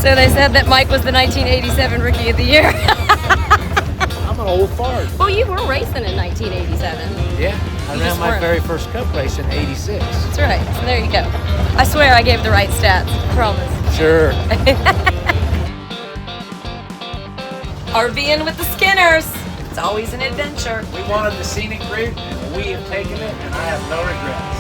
So they said that Mike was the 1987 Rookie of the Year. I'm an old fart. Well, you were racing in 1987. Yeah, I ran my very first cup race in '86. That's right. So there you go. I swear I gave the right stats. Promise. Sure. RVing with the Skinners. It's always an adventure. We wanted the scenic route, and we have taken it, and I have no regrets.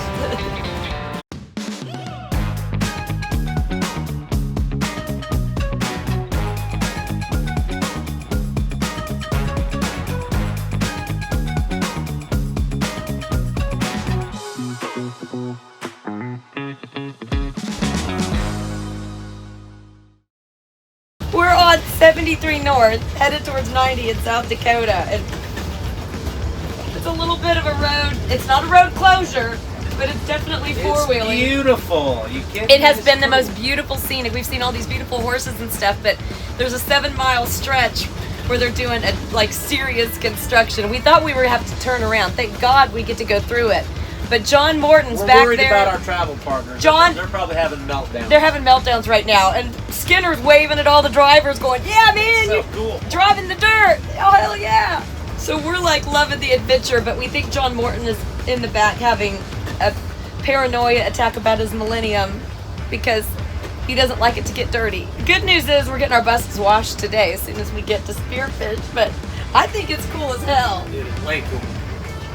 We're on 73 North, headed towards 90 in South Dakota. And it's a little bit of a road. It's not a road closure, but it's definitely four-wheeling. It's beautiful. It has been the most beautiful scenic. We've seen all these beautiful horses and stuff, but there's a 7-mile stretch where they're doing serious construction. We thought we were have to turn around. Thank God we get to go through it. But John Morton's back there. We're worried about our travel partners. They're probably having meltdowns. They're having meltdowns right now. And Skinner's waving at all the drivers going, yeah, man, so cool. Driving the dirt. Oh, hell yeah. So we're like loving the adventure, but we think John Morton is in the back having a paranoia attack about his millennium because he doesn't like it to get dirty. The good news is we're getting our buses washed today as soon as we get to Spearfish, but I think it's cool as hell. It is way cool.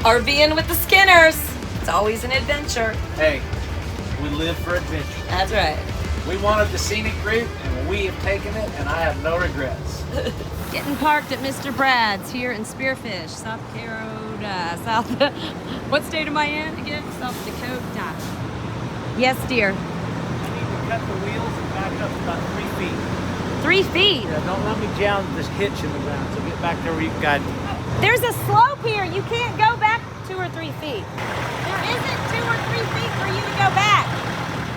RVing with the Skinners. It's always an adventure. Hey, we live for adventure. That's right. We wanted the scenic route, and we have taken it, and I have no regrets. Getting parked at Mr. Brad's here in Spearfish, South Dakota. What state am I in again? South Dakota. Yes, dear. I need to cut the wheels and back up about 3 feet. 3 feet? Yeah, don't let me jam this hitch in the ground, so get back there where you can guide me. There's a slope here. You can't go back 2 or 3 feet. There isn't 2 or 3 feet for you to go back.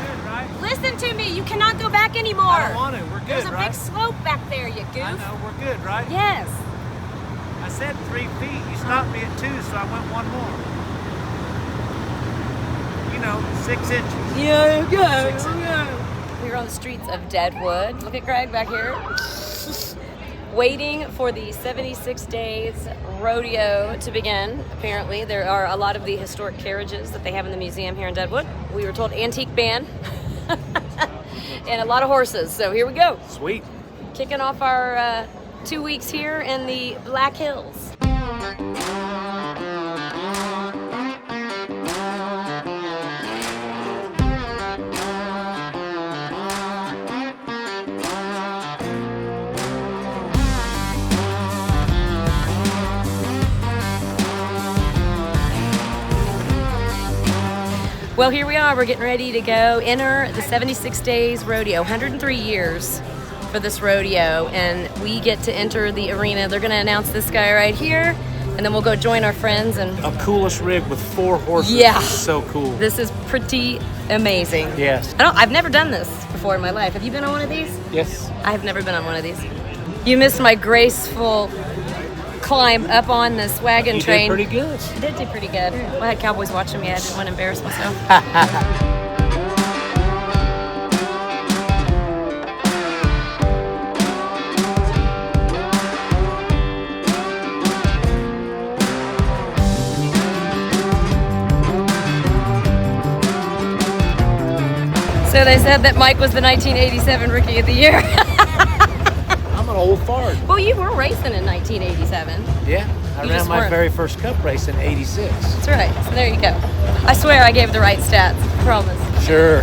Good, right? Listen to me. You cannot go back anymore. I don't want to. We're good, There's a right? big slope back there, you goof. I know. We're good, right? Yes. I said 3 feet. You stopped me at 2, so I went 1 more. 6 inches. Yeah, okay. 6 inches. We're on the streets of Deadwood. Look at Greg back here. Waiting for the 76 days rodeo to begin. Apparently, there are a lot of the historic carriages that they have in the museum here in Deadwood. We were told antique band and a lot of horses. So here we go. Sweet. Kicking off our 2 weeks here in the Black Hills. Well, here we are. We're getting ready to go enter the 76 Days Rodeo. 103 years for this rodeo, and we get to enter the arena. They're going to announce this guy right here, and then we'll go join our friends. And a coolest rig with 4 horses. Yeah. It's so cool. This is pretty amazing. Yes. I've never done this before in my life. Have you been on one of these? Yes. I have never been on one of these. You missed my graceful climb up on this wagon train. You did pretty good. I did do pretty good. Well, I had cowboys watching me. I didn't want to embarrass myself. So they said that Mike was the 1987 Rookie of the Year. I'm an old fart. Well, you were racing in 1987. Yeah, I ran my very first cup race in '86. That's right. So there you go. I swear I gave the right stats. Promise. Sure.